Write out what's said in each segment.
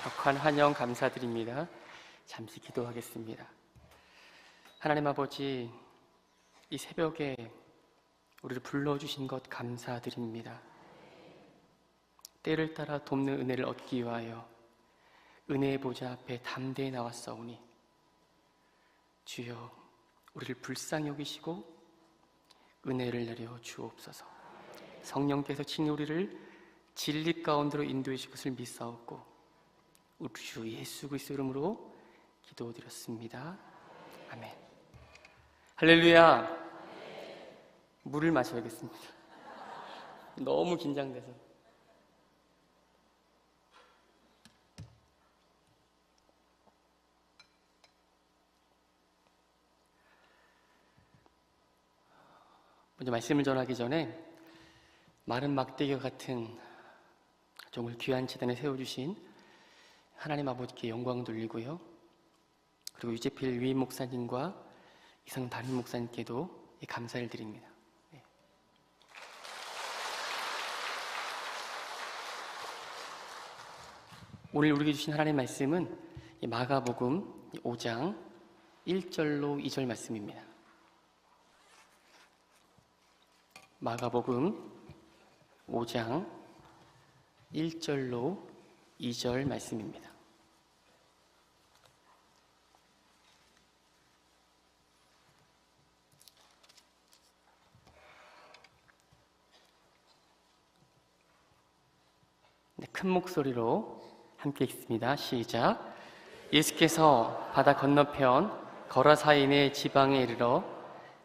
격한 환영 감사드립니다. 잠시 기도하겠습니다. 하나님 아버지, 이 새벽에 우리를 불러주신 것 감사드립니다. 때를 따라 돕는 은혜를 얻기 위하여 은혜의 보좌 앞에 담대히 나왔사오니 주여, 우리를 불쌍히 여기시고 은혜를 내려 주옵소서. 성령께서 친히 우리를 진리 가운데로 인도해 주실 것을 믿사옵고 우리 주 예수 그리스도 이름으로 기도드렸습니다. 아멘. 할렐루야. 물을 마셔야겠습니다. 너무 긴장돼서. 먼저 말씀을 전하기 전에 마른 막대기와 같은 정말 귀한 재단에 세워주신 하나님 아버지께 영광 돌리고요. 그리고 유재필 위임 목사님과 이상 담임 목사님께도 감사를 드립니다. 오늘 우리에게 주신 하나님의 말씀은 마가복음 5장 1절로 2절 말씀입니다. 마가복음 5장 1절로 2절 말씀입니다. 큰 목소리로 함께 읽습니다. 시작. 예수께서 바다 건너편 거라사인의 지방에 이르러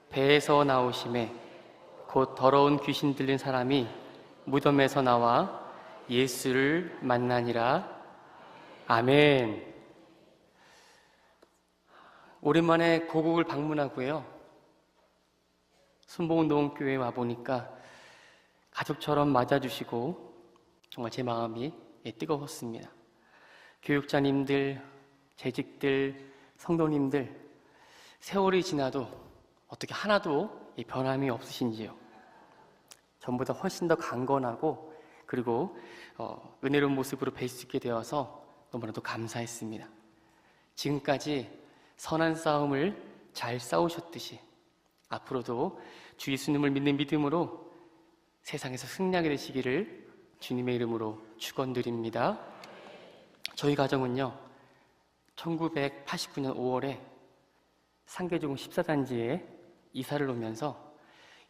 배에서 나오심에 곧 더러운 귀신 들린 사람이 무덤에서 나와 예수를 만나니라. 아멘. 오랜만에 고국을 방문하고요. 순복음동교회에 와보니까 가족처럼 맞아주시고 정말 제 마음이 뜨거웠습니다. 교육자님들, 재직들, 성도님들, 세월이 지나도 어떻게 하나도 변함이 없으신지요? 전보다 훨씬 더 강건하고 그리고 은혜로운 모습으로 뵐 수 있게 되어서 너무나도 감사했습니다. 지금까지 선한 싸움을 잘 싸우셨듯이 앞으로도 주 예수님을 믿는 믿음으로 세상에서 승리하게 되시기를 주님의 이름으로 축원드립니다. 저희 가정은요, 1989년 5월에 상계동 14단지에 이사를 오면서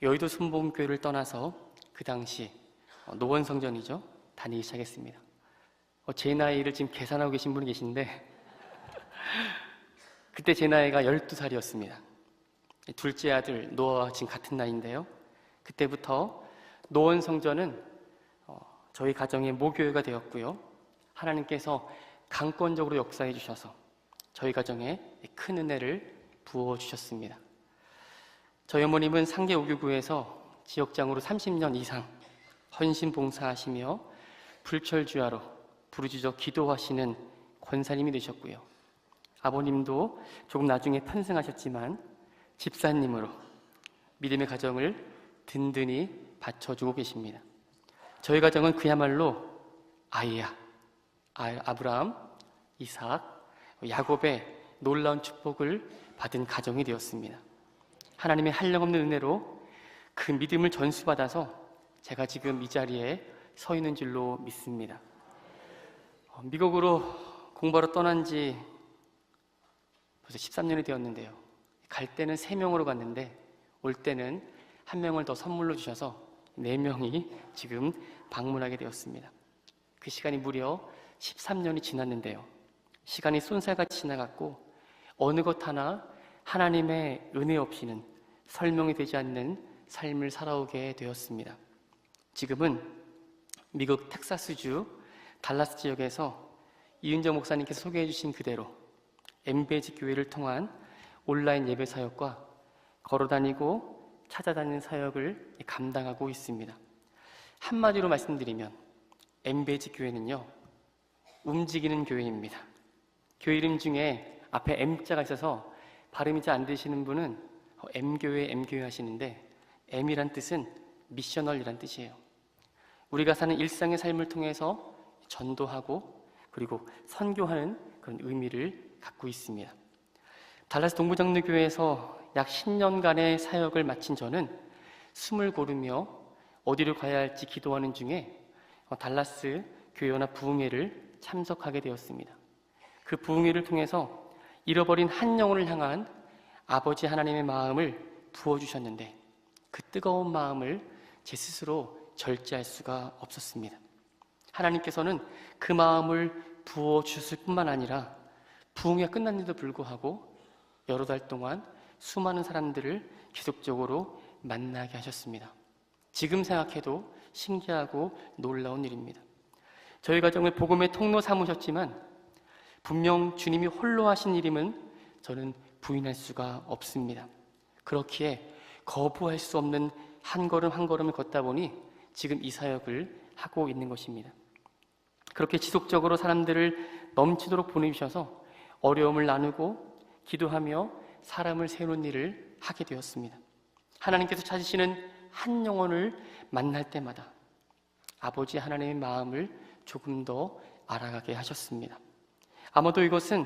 여의도 순복음교회를 떠나서 그 당시 노원성전이죠, 다니기 시작했습니다. 제 나이를 지금 계산하고 계신 분이 계신데 그때 제 나이가 12살이었습니다. 둘째 아들 노아와 지금 같은 나이인데요. 그때부터 노원성전은 저희 가정의 모교회가 되었고요. 하나님께서 강권적으로 역사해 주셔서 저희 가정에 큰 은혜를 부어주셨습니다. 저희 어머님은 상계 5교구에서 지역장으로 30년 이상 헌신 봉사하시며 불철주야로 부르짖어 기도하시는 권사님이 되셨고요. 아버님도 조금 나중에 편승하셨지만 집사님으로 믿음의 가정을 든든히 받쳐주고 계십니다. 저희 가정은 그야말로 아브라함, 이삭, 야곱의 놀라운 축복을 받은 가정이 되었습니다. 하나님의 한량없는 은혜로 그 믿음을 전수받아서 제가 지금 이 자리에 서 있는 줄로 믿습니다. 미국으로 공부하러 떠난 지 벌써 13년이 되었는데요. 갈 때는 3명으로 갔는데 올 때는 1명을 더 선물로 주셔서 4명이 지금 방문하게 되었습니다. 그 시간이 무려 13년이 지났는데요. 시간이 쏜살같이 지나갔고 어느 것 하나 하나님의 은혜 없이는 설명이 되지 않는 삶을 살아오게 되었습니다. 지금은 미국 텍사스주 달라스 지역에서 이은정 목사님께서 소개해 주신 그대로 MBG 교회를 통한 온라인 예배 사역과 걸어다니고 찾아다니는 사역을 감당하고 있습니다. 한마디로 말씀드리면 MBG 교회는요, 움직이는 교회입니다. 교회 이름 중에 앞에 M자가 있어서 발음이 잘 안 되시는 분은 M교회 하시는데 M이란 뜻은 미셔널이란 뜻이에요. 우리가 사는 일상의 삶을 통해서 전도하고 그리고 선교하는 그런 의미를 갖고 있습니다. 달라스 동부장로교회에서 약 10년간의 사역을 마친 저는 숨을 고르며 어디로 가야 할지 기도하는 중에 달라스 교회연합 부흥회를 참석하게 되었습니다. 그 부흥회를 통해서 잃어버린 한 영혼을 향한 아버지 하나님의 마음을 부어주셨는데 그 뜨거운 마음을 제 스스로 절제할 수가 없었습니다. 하나님께서는 그 마음을 부어주실 뿐만 아니라 부흥회가 끝났는데도 불구하고 여러 달 동안 수많은 사람들을 계속적으로 만나게 하셨습니다. 지금 생각해도 신기하고 놀라운 일입니다. 저희 가정을 복음의 통로 삼으셨지만 분명 주님이 홀로 하신 일임은 저는 부인할 수가 없습니다. 그렇기에 거부할 수 없는 한 걸음 한 걸음을 걷다 보니 지금 이 사역을 하고 있는 것입니다. 그렇게 지속적으로 사람들을 넘치도록 보내주셔서 어려움을 나누고 기도하며 사람을 세우는 일을 하게 되었습니다. 하나님께서 찾으시는 한 영혼을 만날 때마다 아버지 하나님의 마음을 조금 더 알아가게 하셨습니다. 아마도 이것은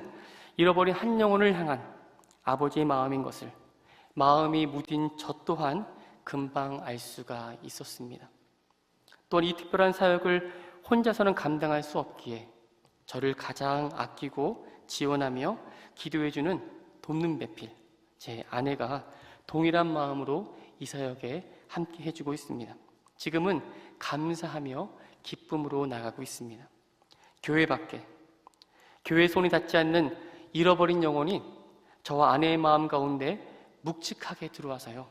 잃어버린 한 영혼을 향한 아버지의 마음인 것을 마음이 무딘 저 또한 금방 알 수가 있었습니다. 또한 이 특별한 사역을 혼자서는 감당할 수 없기에 저를 가장 아끼고 지원하며 기도해주는 돕는 배필, 제 아내가 동일한 마음으로 이 사역에 함께 해주고 있습니다. 지금은 감사하며 기쁨으로 나가고 있습니다. 교회 밖에, 교회의 손이 닿지 않는 잃어버린 영혼이 저와 아내의 마음 가운데 묵직하게 들어와서요,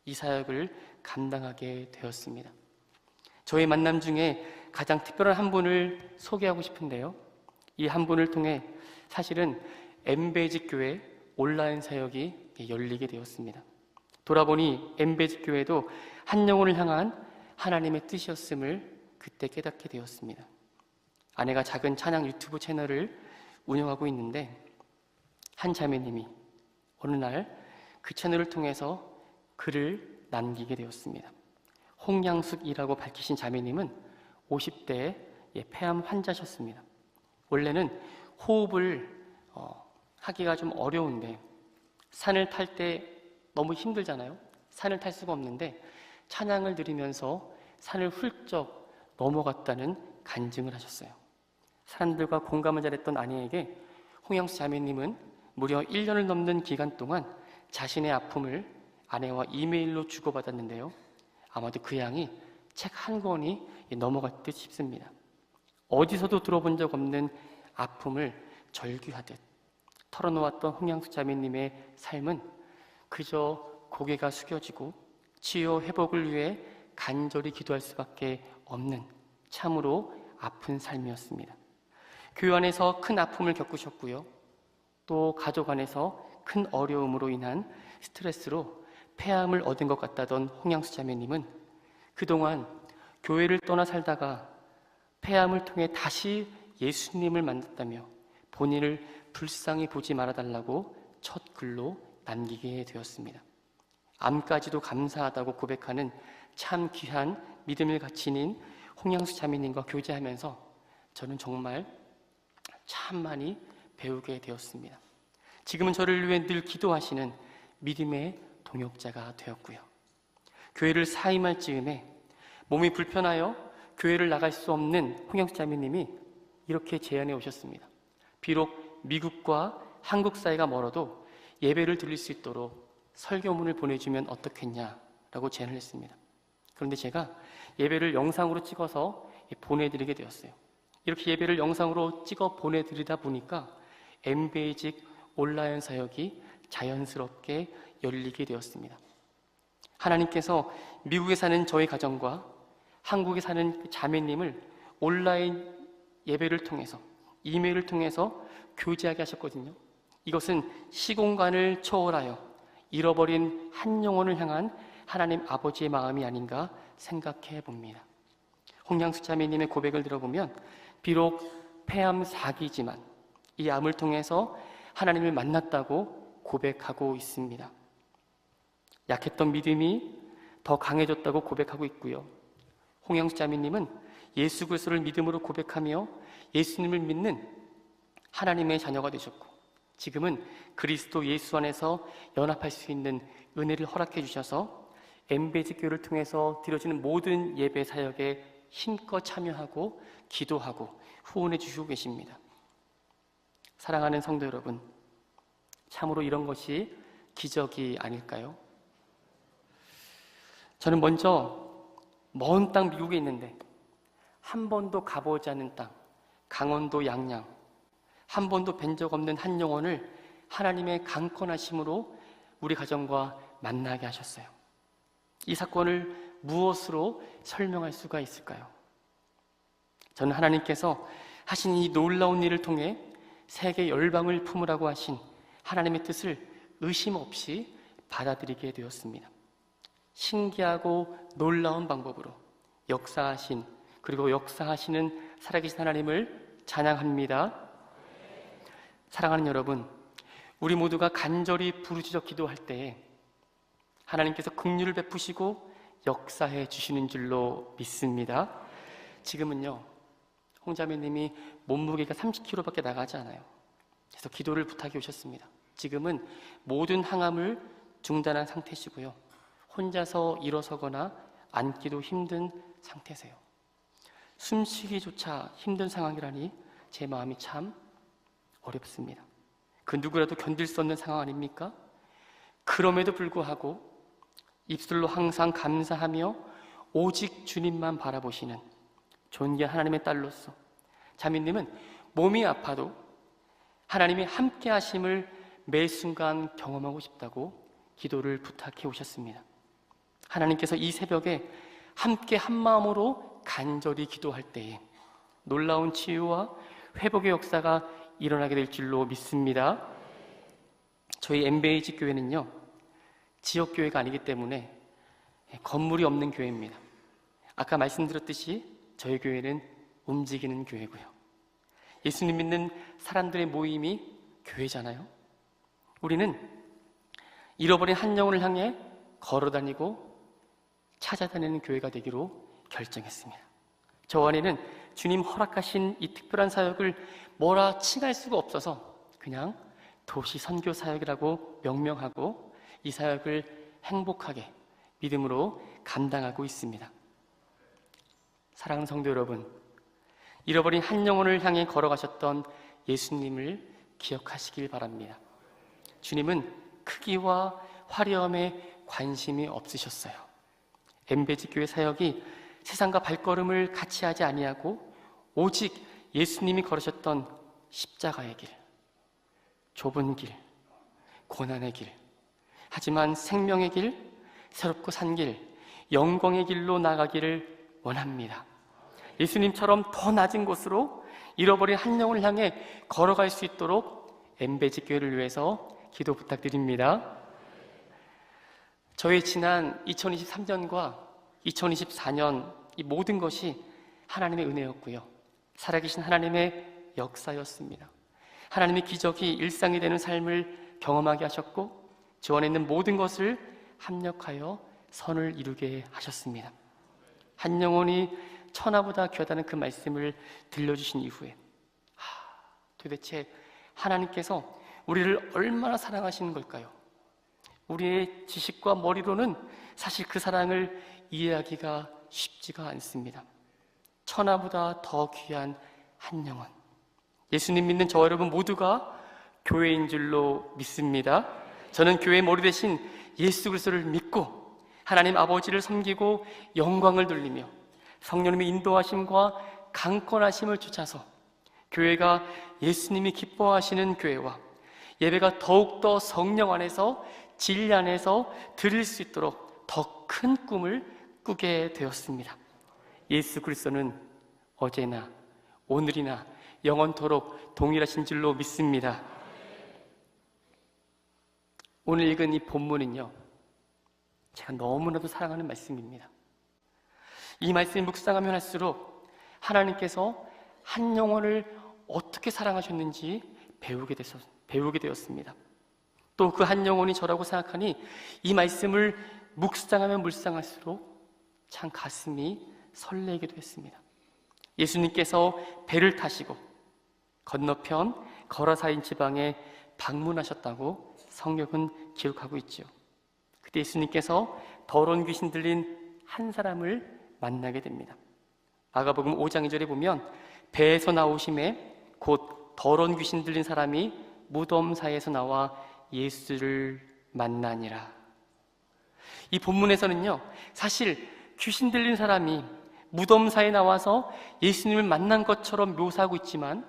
이 사역을 감당하게 되었습니다. 저의 만남 중에 가장 특별한 한 분을 소개하고 싶은데요, 이 한 분을 통해 사실은 엠베이직 교회 온라인 사역이 열리게 되었습니다. 돌아보니 엠베이직 교회도 한 영혼을 향한 하나님의 뜻이었음을 그때 깨닫게 되었습니다. 아내가 작은 찬양 유튜브 채널을 운영하고 있는데 한 자매님이 어느 날 그 채널을 통해서 글을 남기게 되었습니다. 홍양숙이라고 밝히신 자매님은 50대 폐암 환자셨습니다. 원래는 호흡을 하기가 좀 어려운데 산을 탈 때 너무 힘들잖아요. 산을 탈 수가 없는데 찬양을 들으면서 산을 훌쩍 넘어갔다는 간증을 하셨어요. 사람들과 공감을 잘했던 아내에게 홍영수 자매님은 무려 1년을 넘는 기간 동안 자신의 아픔을 아내와 이메일로 주고받았는데요, 아마도 그 양이 책 한 권이 넘어갈 듯 싶습니다. 어디서도 들어본 적 없는 아픔을 절규하듯 털어놓았던 홍양숙 자매님의 삶은 그저 고개가 숙여지고 치유 회복을 위해 간절히 기도할 수밖에 없는 참으로 아픈 삶이었습니다. 교회 안에서 큰 아픔을 겪으셨고요, 또 가족 안에서 큰 어려움으로 인한 스트레스로 폐암을 얻은 것 같다던 홍양수 자매님은 그동안 교회를 떠나 살다가 폐암을 통해 다시 예수님을 만났다며 본인을 불쌍히 보지 말아달라고 첫 글로 남기게 되었습니다. 암까지도 감사하다고 고백하는 참 귀한 믿음을 가지닌 홍양수 자매님과 교제하면서 저는 정말 참 많이 배우게 되었습니다. 지금은 저를 위해 늘 기도하시는 믿음의 동역자가 되었고요, 교회를 사임할 즈음에 몸이 불편하여 교회를 나갈 수 없는 홍영수 자매님이 이렇게 제안해 오셨습니다. 비록 미국과 한국 사이가 멀어도 예배를 드릴 수 있도록 설교문을 보내주면 어떻겠냐라고 제안을 했습니다. 그런데 제가 예배를 영상으로 찍어서 보내드리게 되었어요. 이렇게 예배를 영상으로 찍어 보내드리다 보니까 엠베이직 온라인 사역이 자연스럽게 열리게 되었습니다. 하나님께서 미국에 사는 저희 가정과 한국에 사는 자매님을 온라인 예배를 통해서, 이메일을 통해서 교제하게 하셨거든요. 이것은 시공간을 초월하여 잃어버린 한 영혼을 향한 하나님 아버지의 마음이 아닌가 생각해 봅니다. 홍양수 자매님의 고백을 들어보면 비록 폐암 4기지만 이 암을 통해서 하나님을 만났다고 고백하고 있습니다. 약했던 믿음이 더 강해졌다고 고백하고 있고요, 홍영수 자매님은 예수 그리스도를 믿음으로 고백하며 예수님을 믿는 하나님의 자녀가 되셨고, 지금은 그리스도 예수 안에서 연합할 수 있는 은혜를 허락해 주셔서 MBG 교회를 통해서 드려지는 모든 예배 사역에 힘껏 참여하고 기도하고 후원해 주시고 계십니다. 사랑하는 성도 여러분, 참으로 이런 것이 기적이 아닐까요? 저는 먼저 먼 땅 미국에 있는데 한 번도 가보지 않은 땅, 강원도 양양, 한 번도 뵌 적 없는 한 영혼을 하나님의 강권하심으로 우리 가정과 만나게 하셨어요. 이 사건을 무엇으로 설명할 수가 있을까요? 저는 하나님께서 하신 이 놀라운 일을 통해 세계 열방을 품으라고 하신 하나님의 뜻을 의심 없이 받아들이게 되었습니다. 신기하고 놀라운 방법으로 역사하신, 그리고 역사하시는 살아계신 하나님을 찬양합니다. 사랑하는 여러분, 우리 모두가 간절히 부르짖어 기도할 때에 하나님께서 긍휼을 베푸시고 역사해 주시는 줄로 믿습니다. 지금은요, 홍자매님이 몸무게가 30kg밖에 나가지 않아요. 그래서 기도를 부탁해 오셨습니다. 지금은 모든 항암을 중단한 상태시고요, 혼자서 일어서거나 앉기도 힘든 상태세요. 숨쉬기조차 힘든 상황이라니 제 마음이 참 어렵습니다. 그 누구라도 견딜 수 없는 상황 아닙니까? 그럼에도 불구하고 입술로 항상 감사하며 오직 주님만 바라보시는 존귀한 하나님의 딸로서 자매님은 몸이 아파도 하나님이 함께 하심을 매 순간 경험하고 싶다고 기도를 부탁해 오셨습니다. 하나님께서 이 새벽에 함께 한 마음으로 간절히 기도할 때에 놀라운 치유와 회복의 역사가 일어나게 될 줄로 믿습니다. 저희 MBG 교회는요, 지역교회가 아니기 때문에 건물이 없는 교회입니다. 아까 말씀드렸듯이 저희 교회는 움직이는 교회고요, 예수님 믿는 사람들의 모임이 교회잖아요. 우리는 잃어버린 한 영혼을 향해 걸어다니고 찾아다니는 교회가 되기로 결정했습니다. 저 안에는 주님 허락하신 이 특별한 사역을 뭐라 칭할 수가 없어서 그냥 도시 선교 사역이라고 명명하고 이 사역을 행복하게 믿음으로 감당하고 있습니다. 사랑하는 성도 여러분, 잃어버린 한 영혼을 향해 걸어가셨던 예수님을 기억하시길 바랍니다. 주님은 크기와 화려함에 관심이 없으셨어요. MBG 교회 사역이 세상과 발걸음을 같이 하지 아니하고 오직 예수님이 걸으셨던 십자가의 길, 좁은 길, 고난의 길, 하지만 생명의 길, 새롭고 산 길, 영광의 길로 나가기를 원합니다. 예수님처럼 더 낮은 곳으로 잃어버린 한 영혼을 향해 걸어갈 수 있도록 MBG 교회를 위해서 기도 부탁드립니다. 저희 지난 2023년과 2024년 이 모든 것이 하나님의 은혜였고요, 살아계신 하나님의 역사였습니다. 하나님의 기적이 일상이 되는 삶을 경험하게 하셨고 주 안에 있는 모든 것을 합력하여 선을 이루게 하셨습니다. 한 영혼이 천하보다 귀하다는 그 말씀을 들려주신 이후에 도대체 하나님께서 우리를 얼마나 사랑하시는 걸까요? 우리의 지식과 머리로는 사실 그 사랑을 이해하기가 쉽지가 않습니다. 천하보다 더 귀한 한 영혼, 예수님 믿는 저와 여러분 모두가 교회인 줄로 믿습니다. 저는 교회의 머리 대신 예수 그리스도를 믿고 하나님 아버지를 섬기고 영광을 돌리며 성령님의 인도하심과 강권하심을 쫓아서 교회가 예수님이 기뻐하시는 교회와 예배가 더욱더 성령 안에서 진리 안에서 드릴 수 있도록 더 큰 꿈을 꾸게 되었습니다. 예수 그리스도는 어제나 오늘이나 영원토록 동일하신 줄로 믿습니다. 오늘 읽은 이 본문은요, 제가 너무나도 사랑하는 말씀입니다. 이 말씀을 묵상하면 할수록 하나님께서 한 영혼을 어떻게 사랑하셨는지 배우게 되었습니다. 또 그 한 영혼이 저라고 생각하니 이 말씀을 묵상하면 묵상할수록 참 가슴이 설레기도 했습니다. 예수님께서 배를 타시고 건너편 거라사인 지방에 방문하셨다고 성경은 기록하고 있죠. 그때 예수님께서 더러운 귀신 들린 한 사람을 만나게 됩니다. 마가복음 5장 2절에 보면 배에서 나오심에 곧 더러운 귀신 들린 사람이 무덤 사이에서 나와 예수를 만나니라. 이 본문에서는요, 사실 귀신 들린 사람이 무덤 사이에 나와서 예수님을 만난 것처럼 묘사하고 있지만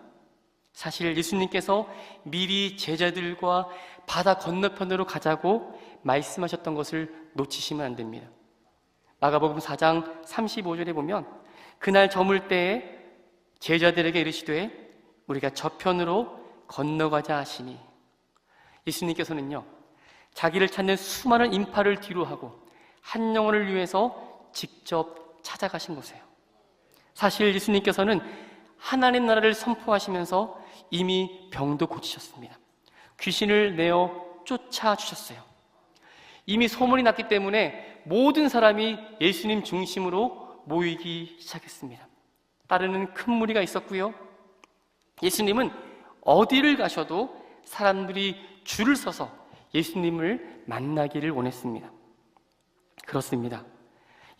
사실 예수님께서 미리 제자들과 바다 건너편으로 가자고 말씀하셨던 것을 놓치시면 안 됩니다. 마가복음 4장 35절에 보면 그날 저물 때에 제자들에게 이르시되 우리가 저편으로 건너가자 하시니, 예수님께서는요, 자기를 찾는 수많은 인파를 뒤로하고 한 영혼을 위해서 직접 찾아가신 거세요. 사실 예수님께서는 하나님 나라를 선포하시면서 이미 병도 고치셨습니다. 귀신을 내어 쫓아주셨어요. 이미 소문이 났기 때문에 모든 사람이 예수님 중심으로 모이기 시작했습니다. 따르는 큰 무리가 있었고요, 예수님은 어디를 가셔도 사람들이 줄을 서서 예수님을 만나기를 원했습니다. 그렇습니다.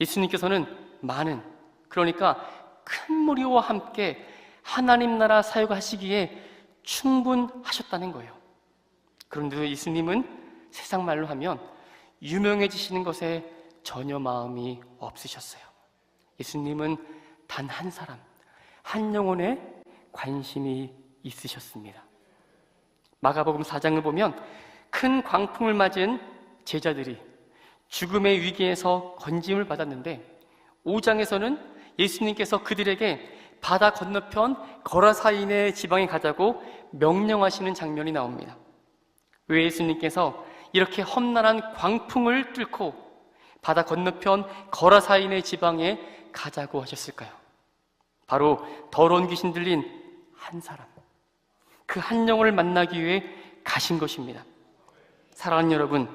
예수님께서는 많은, 그러니까 큰 무리와 함께 하나님 나라 사역하시기에 충분하셨다는 거예요. 그런데 예수님은 세상 말로 하면 유명해지시는 것에 전혀 마음이 없으셨어요. 예수님은 단 한 사람, 한 영혼에 관심이 있으셨습니다. 마가복음 4장을 보면 큰 광풍을 맞은 제자들이 죽음의 위기에서 건짐을 받았는데 5장에서는 예수님께서 그들에게 바다 건너편 거라사인의 지방에 가자고 명령하시는 장면이 나옵니다. 왜 예수님께서 이렇게 험난한 광풍을 뚫고 바다 건너편 거라사인의 지방에 가자고 하셨을까요? 바로 더러운 귀신 들린 한 사람, 그 한 영혼을 만나기 위해 가신 것입니다. 사랑하는 여러분,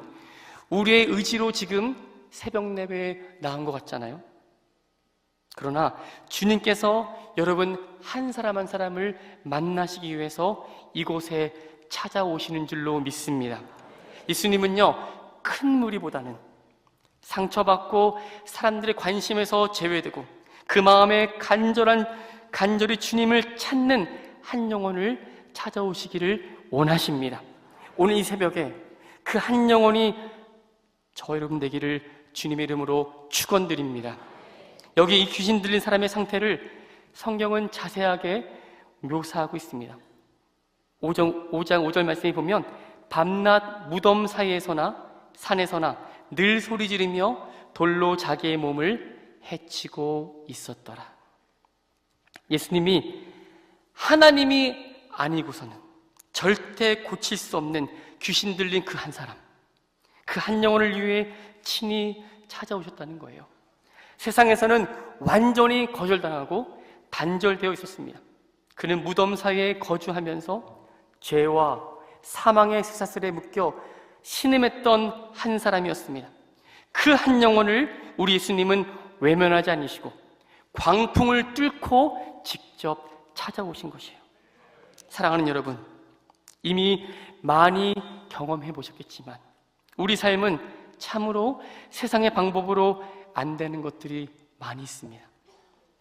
우리의 의지로 지금 새벽 예배에 나온 것 같잖아요. 그러나 주님께서 여러분 한 사람 한 사람을 만나시기 위해서 이곳에 찾아오시는 줄로 믿습니다. 예수님은요, 큰 무리보다는 상처받고 사람들의 관심에서 제외되고 그 마음에 간절히 주님을 찾는 한 영혼을 찾아오시기를 원하십니다. 오늘 이 새벽에 그 한 영혼이 저 여러분 되기를 주님의 이름으로 축원드립니다. 여기 이 귀신 들린 사람의 상태를 성경은 자세하게 묘사하고 있습니다. 5장 5절 말씀에 보면 밤낮 무덤 사이에서나 산에서나 늘 소리 지르며 돌로 자기의 몸을 해치고 있었더라. 예수님이 하나님이 아니고서는 절대 고칠 수 없는 귀신 들린 그 한 사람, 그 한 영혼을 위해 친히 찾아오셨다는 거예요. 세상에서는 완전히 거절당하고 단절되어 있었습니다. 그는 무덤 사이에 거주하면서 죄와 사망의 쇠사슬에 묶여 신음했던 한 사람이었습니다. 그 한 영혼을 우리 예수님은 외면하지 않으시고 광풍을 뚫고 직접 찾아오신 것이에요. 사랑하는 여러분, 이미 많이 경험해 보셨겠지만 우리 삶은 참으로 세상의 방법으로 안 되는 것들이 많이 있습니다.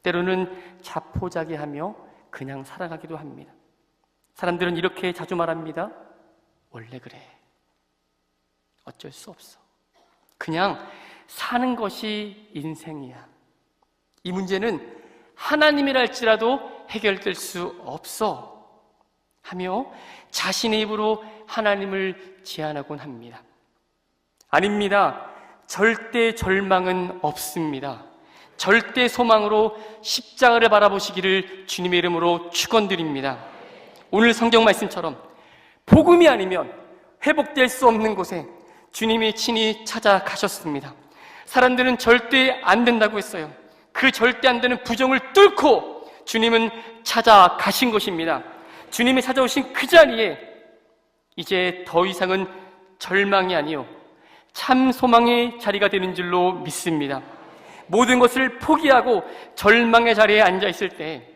때로는 자포자기하며 그냥 살아가기도 합니다. 사람들은 이렇게 자주 말합니다. 원래 그래. 어쩔 수 없어. 그냥 사는 것이 인생이야. 이 문제는 하나님이라 할지라도 해결될 수 없어 하며 자신의 입으로 하나님을 제안하곤 합니다. 아닙니다. 절대 절망은 없습니다. 절대 소망으로 십자가를 바라보시기를 주님의 이름으로 축원드립니다. 오늘 성경 말씀처럼 복음이 아니면 회복될 수 없는 곳에 주님이 친히 찾아가셨습니다. 사람들은 절대 안 된다고 했어요. 그 절대 안 되는 부정을 뚫고 주님은 찾아가신 것입니다. 주님이 찾아오신 그 자리에 이제 더 이상은 절망이 아니요 참 소망의 자리가 되는 줄로 믿습니다. 모든 것을 포기하고 절망의 자리에 앉아 있을 때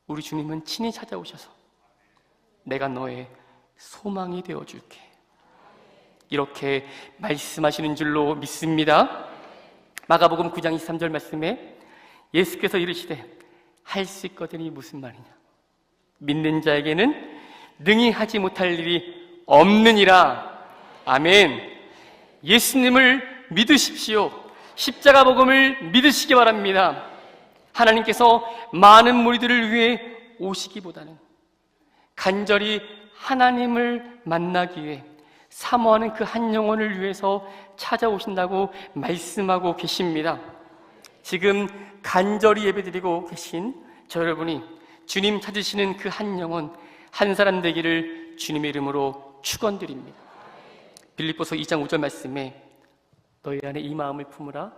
우리 주님은 친히 찾아오셔서 내가 너의 소망이 되어줄게, 이렇게 말씀하시는 줄로 믿습니다. 마가복음 9장 23절 말씀에 예수께서 이르시되 할 수 있거든이 무슨 말이냐, 믿는 자에게는 능히 하지 못할 일이 없느니라. 아멘. 예수님을 믿으십시오. 십자가 복음을 믿으시기 바랍니다. 하나님께서 많은 무리들을 위해 오시기보다는 간절히 하나님을 만나기 위해 사모하는 그 한 영혼을 위해서 찾아오신다고 말씀하고 계십니다. 지금 간절히 예배드리고 계신 저 여러분이 주님 찾으시는 그 한 영혼, 한 사람 되기를 주님의 이름으로 축원드립니다. 빌립보서 2장 5절 말씀에 너희 안에 이 마음을 품으라,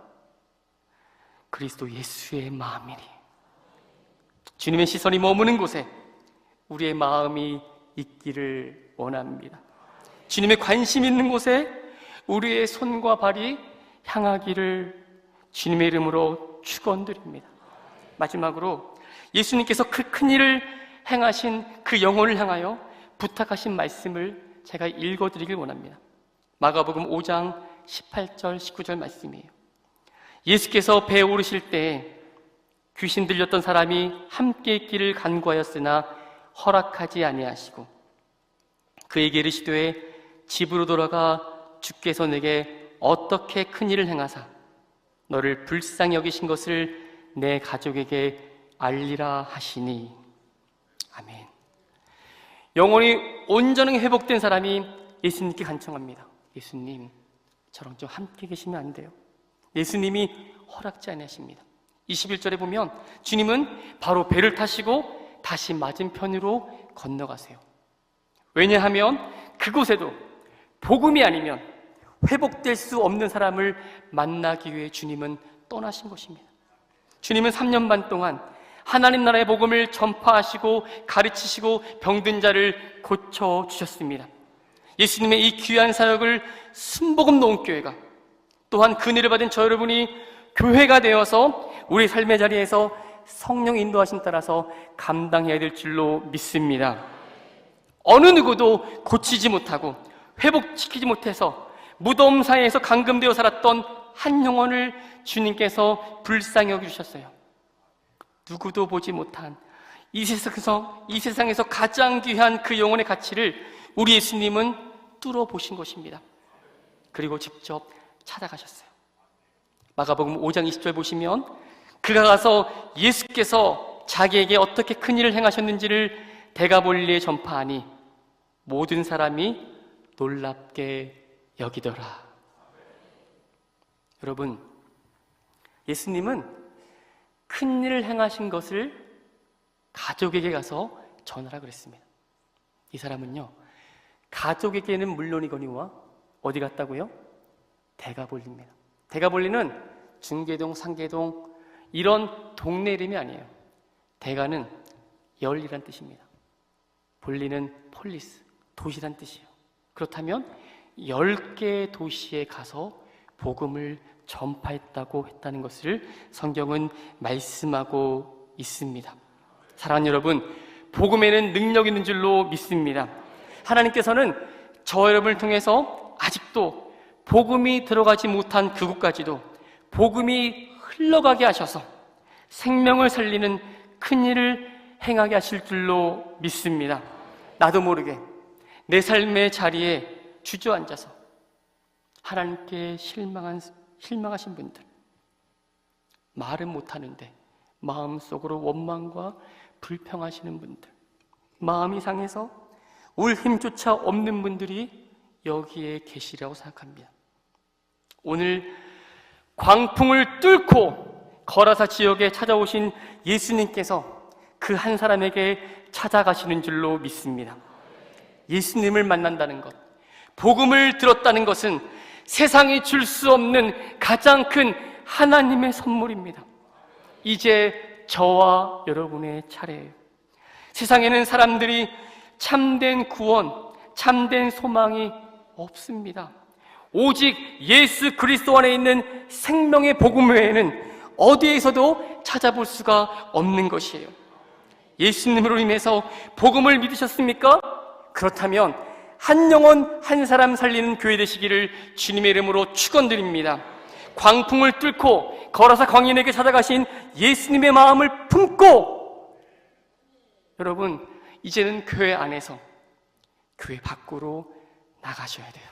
그리스도 예수의 마음이니. 주님의 시선이 머무는 곳에 우리의 마음이 있기를 원합니다. 주님의 관심 있는 곳에 우리의 손과 발이 향하기를 주님의 이름으로 축원드립니다. 마지막으로 예수님께서 그 큰 일을 행하신 그 영혼을 향하여 부탁하신 말씀을 제가 읽어드리길 원합니다. 마가복음 5장 18절 19절 말씀이에요. 예수께서 배에 오르실 때 귀신 들렸던 사람이 함께 있기를 간구하였으나 허락하지 아니하시고 그에게 이르시되 집으로 돌아가 주께서 내게 어떻게 큰 일을 행하사 너를 불쌍히 여기신 것을 내 가족에게 알리라 하시니. 아멘. 영혼이 온전히 회복된 사람이 예수님께 간청합니다. 예수님, 저랑 좀 함께 계시면 안 돼요? 예수님이 허락지 아니하십니다. 21절에 보면 주님은 바로 배를 타시고 다시 맞은편으로 건너가세요. 왜냐하면 그곳에도 복음이 아니면 회복될 수 없는 사람을 만나기 위해 주님은 떠나신 것입니다. 주님은 3년 반 동안 하나님 나라의 복음을 전파하시고 가르치시고 병든 자를 고쳐주셨습니다. 예수님의 이 귀한 사역을 순복음 노원교회가, 또한 그 은혜를 받은 저 여러분이 교회가 되어서 우리 삶의 자리에서 성령 인도하심 따라서 감당해야 될 줄로 믿습니다. 어느 누구도 고치지 못하고 회복시키지 못해서 무덤 사이에서 감금되어 살았던 한 영혼을 주님께서 불쌍히 여기주셨어요. 누구도 보지 못한 이 세상에서 가장 귀한 그 영혼의 가치를 우리 예수님은 뚫어보신 것입니다. 그리고 직접 찾아가셨어요. 마가복음 5장 20절 보시면 그가 가서 예수께서 자기에게 어떻게 큰 일을 행하셨는지를 데가볼리에 전파하니 모든 사람이 놀랍게 여기더라. 여러분, 예수님은 큰 일을 행하신 것을 가족에게 가서 전하라 그랬습니다. 이 사람은요, 가족에게는 물론이거니와 어디 갔다고요? 데가볼리입니다. 데가볼리는 중계동, 상계동 이런 동네 이름이 아니에요. 데가는 열이란 뜻입니다. 볼리는 폴리스, 도시란 뜻이에요. 그렇다면 10개의 도시에 가서 복음을 전파했다고 했다는 것을 성경은 말씀하고 있습니다. 사랑하는 여러분, 복음에는 능력 있는 줄로 믿습니다. 하나님께서는 저 여러분을 통해서 아직도 복음이 들어가지 못한 그곳까지도 복음이 흘러가게 하셔서 생명을 살리는 큰 일을 행하게 하실 줄로 믿습니다. 나도 모르게 내 삶의 자리에 주저앉아서 하나님께 실망하신 분들, 말은 못하는데 마음속으로 원망과 불평하시는 분들, 마음이 상해서 올 힘조차 없는 분들이 여기에 계시라고 생각합니다. 오늘 광풍을 뚫고 거라사 지역에 찾아오신 예수님께서 그 한 사람에게 찾아가시는 줄로 믿습니다. 예수님을 만난다는 것, 복음을 들었다는 것은 세상이 줄 수 없는 가장 큰 하나님의 선물입니다. 이제 저와 여러분의 차례예요. 세상에는 사람들이 참된 구원, 참된 소망이 없습니다. 오직 예수 그리스도 안에 있는 생명의 복음 외에는 어디에서도 찾아볼 수가 없는 것이에요. 예수님으로 인해서 복음을 믿으셨습니까? 그렇다면 한 영혼 한 사람 살리는 교회 되시기를 주님의 이름으로 축원드립니다. 광풍을 뚫고 걸어서 광인에게 찾아가신 예수님의 마음을 품고 여러분, 이제는 교회 안에서 교회 밖으로 나가셔야 돼요.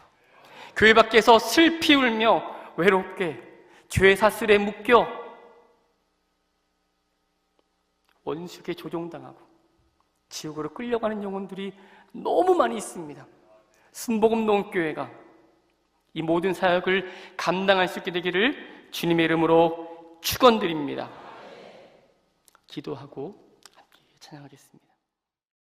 교회 밖에서 슬피 울며 외롭게 죄 사슬에 묶여 원수에게 조종당하고 지옥으로 끌려가는 영혼들이 너무 많이 있습니다. 순복음 농교회가 이 모든 사역을 감당할 수 있게 되기를 주님의 이름으로 축원드립니다. 기도하고 함께 찬양하겠습니다.